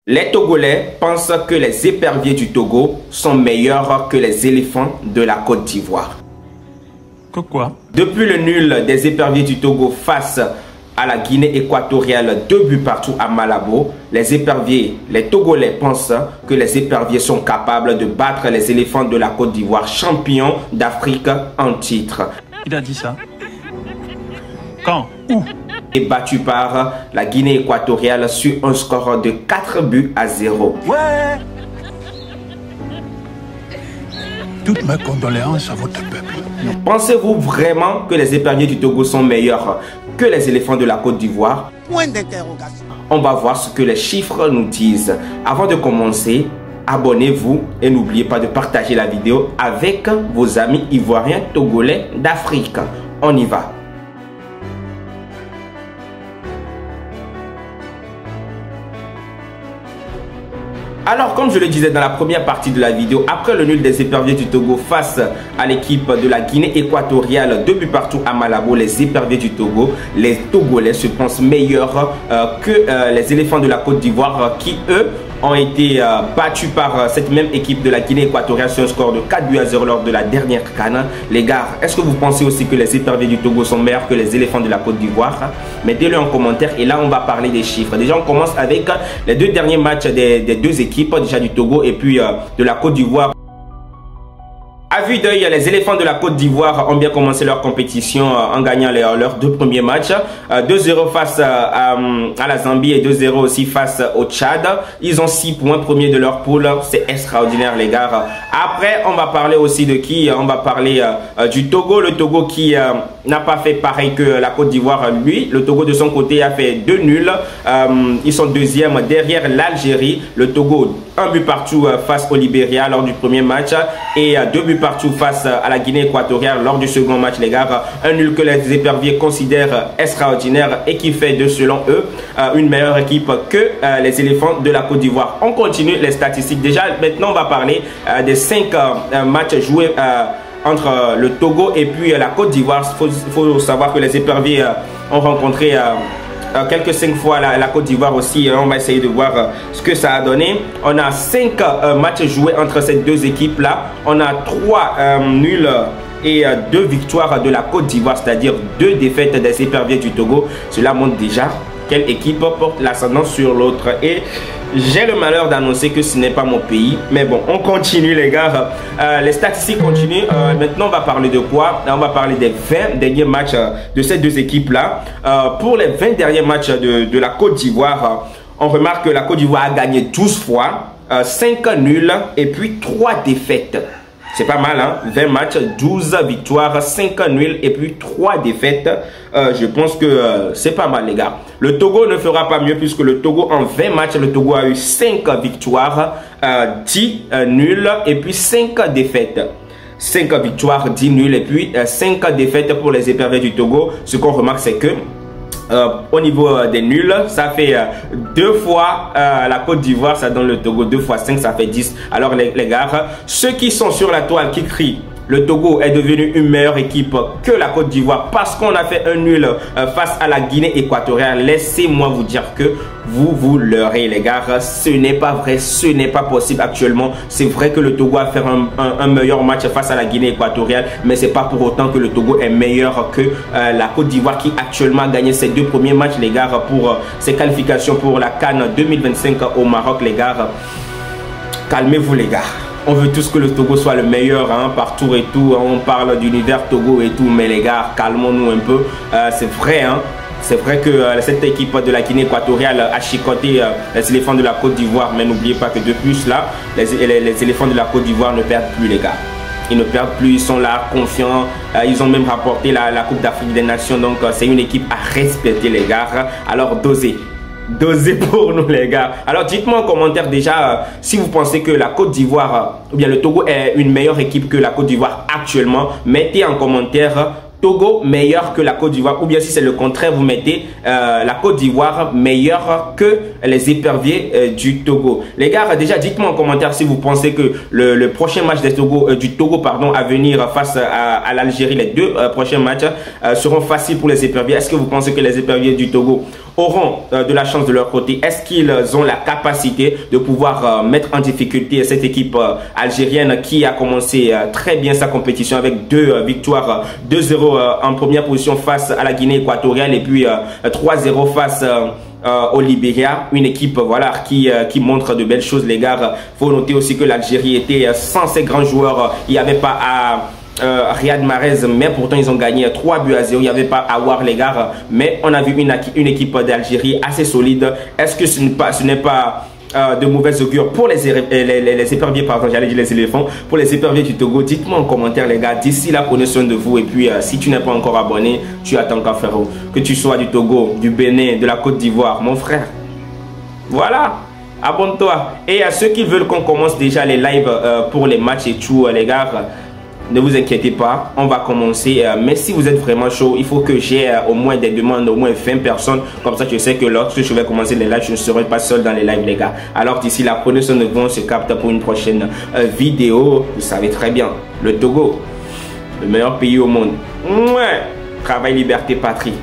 Les Togolais pensent que les éperviers du Togo sont meilleurs que les éléphants de la Côte d'Ivoire. Que quoi? Depuis le nul des éperviers du Togo face à la Guinée équatoriale, 2 buts partout à Malabo, les Togolais pensent que les éperviers sont capables de battre les éléphants de la Côte d'Ivoire, champions d'Afrique en titre. Il a dit ça? Quand? Où? Et battu par la Guinée équatoriale sur un score de 4 buts à 0. Ouais! Toutes mes condoléances à votre peuple. Pensez-vous vraiment que les éperviers du Togo sont meilleurs que les éléphants de la Côte d'Ivoire? Point d'interrogation. On va voir ce que les chiffres nous disent. Avant de commencer, abonnez-vous et n'oubliez pas de partager la vidéo avec vos amis ivoiriens togolais d'Afrique. On y va. Alors, comme je le disais dans la première partie de la vidéo, après le nul des éperviers du Togo face à l'équipe de la Guinée équatoriale, 2 buts partout à Malabo, les éperviers du Togo, les Togolais se pensent meilleurs que les éléphants de la Côte d'Ivoire qui, eux, ont été battus par cette même équipe de la Guinée équatoriale sur un score de 4 buts à 0 lors de la dernière CAN. Les gars, est-ce que vous pensez aussi que les éperviers du Togo sont meilleurs que les éléphants de la Côte d'Ivoire? Mettez-le en commentaire et là on va parler des chiffres. Déjà on commence avec les 2 derniers matchs des 2 équipes, déjà du Togo et puis de la Côte d'Ivoire. À vue d'œil, les éléphants de la Côte d'Ivoire ont bien commencé leur compétition en gagnant leurs 2 premiers matchs. 2-0 face à la Zambie et 2-0 aussi face au Tchad. Ils ont 6 points premiers de leur poule. C'est extraordinaire les gars. Après, on va parler aussi de qui? On va parler du Togo. Le Togo qui n'a pas fait pareil que la Côte d'Ivoire. Lui, le Togo de son côté a fait 2 nuls. Ils sont 2e derrière l'Algérie. Le Togo, 1 but partout face au Libéria lors du premier match et 2 buts partout face à la Guinée équatoriale lors du second match les gars. Un nul que les éperviers considèrent extraordinaire et qui fait de selon eux une meilleure équipe que les éléphants de la Côte d'Ivoire. On continue les statistiques. Déjà maintenant on va parler des 5 matchs joués entre le Togo et puis la Côte d'Ivoire. Il faut savoir que les éperviers ont rencontré quelques 5 fois la Côte d'Ivoire aussi. On va essayer de voir ce que ça a donné. On a 5 matchs joués entre ces 2 équipes là. On a 3 nuls et 2 victoires de la Côte d'Ivoire, c'est-à-dire 2 défaites des éperviers du Togo. Cela montre déjà quelle équipe porte l'ascendant sur l'autre. Et j'ai le malheur d'annoncer que ce n'est pas mon pays. Mais bon, on continue les gars. Les statistiques continuent. Maintenant, on va parler de quoi? On va parler des 20 derniers matchs de ces 2 équipes-là. Pour les 20 derniers matchs de la Côte d'Ivoire, on remarque que la Côte d'Ivoire a gagné 12 fois, 5 nuls et puis 3 défaites. C'est pas mal, hein? 20 matchs, 12 victoires, 5 nuls et puis 3 défaites. Je pense que c'est pas mal, les gars. Le Togo ne fera pas mieux puisque le Togo, en 20 matchs, le Togo a eu 5 victoires, 10 nuls et puis 5 défaites. 5 victoires, 10 nuls et puis 5 défaites pour les éperviers du Togo. Ce qu'on remarque, c'est que au niveau des nuls, ça fait 2 fois la Côte d'Ivoire, ça donne le Togo. 2 fois 5, ça fait 10. Alors les gars, ceux qui sont sur la toile qui crient le Togo est devenu une meilleure équipe que la Côte d'Ivoire parce qu'on a fait un nul face à la Guinée équatoriale, laissez-moi vous dire que vous leurrez les gars. Ce n'est pas vrai, ce n'est pas possible actuellement. C'est vrai que le Togo a fait un meilleur match face à la Guinée équatoriale, mais c'est pas pour autant que le Togo est meilleur que la Côte d'Ivoire qui actuellement a gagné ses 2 premiers matchs les gars pour ses qualifications pour la CAN 2025 au Maroc les gars. Calmez-vous les gars. On veut tous que le Togo soit le meilleur hein, partout et tout. On parle d'univers Togo et tout. Mais les gars, calmons-nous un peu. C'est vrai, hein. C'est vrai que cette équipe de la Guinée équatoriale a chicoté les éléphants de la Côte d'Ivoire. Mais n'oubliez pas que depuis cela, les éléphants de la Côte d'Ivoire ne perdent plus les gars. Ils ne perdent plus, ils sont là, confiants. Ils ont même rapporté la Coupe d'Afrique des Nations. Donc c'est une équipe à respecter les gars. Alors dosez. Dosez pour nous les gars. Alors dites-moi en commentaire déjà si vous pensez que la Côte d'Ivoire ou bien le Togo est une meilleure équipe que la Côte d'Ivoire actuellement. Mettez en commentaire Togo meilleur que la Côte d'Ivoire, ou bien si c'est le contraire, vous mettez la Côte d'Ivoire meilleure que les éperviers du Togo. Les gars, déjà dites-moi en commentaire si vous pensez que le prochain match du Togo pardon, à venir face à l'Algérie, les 2 prochains matchs seront faciles pour les éperviers. Est-ce que vous pensez que les éperviers du Togo auront de la chance de leur côté? Est-ce qu'ils ont la capacité de pouvoir mettre en difficulté cette équipe algérienne qui a commencé très bien sa compétition avec 2 victoires, 2-0 en première position face à la Guinée équatoriale et puis 3-0 face au Libéria, une équipe voilà qui montre de belles choses les gars. Faut noter aussi que l'Algérie était sans ses grands joueurs, il n'y avait pas à Riyad Mahrez, mais pourtant ils ont gagné 3-0, il n'y avait pas à War les gars, mais on a vu une équipe d'Algérie assez solide. Est-ce que ce n'est pas de mauvais augure pour les éperviers, pardon, j'allais dire les éléphants, pour les éperviers du Togo? Dites-moi en commentaire les gars. D'ici là, prenez soin de vous et puis si tu n'es pas encore abonné, tu attends qu'à faire, que tu sois du Togo, du Bénin, de la Côte d'Ivoire, mon frère, voilà, abonne-toi. Et à ceux qui veulent qu'on commence déjà les lives pour les matchs et tout les gars, ne vous inquiétez pas, on va commencer. Mais si vous êtes vraiment chaud, il faut que j'ai au moins des demandes, au moins 20 personnes. Comme ça, je sais que lorsque je vais commencer les lives, je ne serai pas seul dans les lives, les gars. Alors d'ici là, prenez soin de vous. On se capte pour une prochaine vidéo. Vous savez très bien, le Togo, le meilleur pays au monde. Ouais. Travail, liberté, patrie.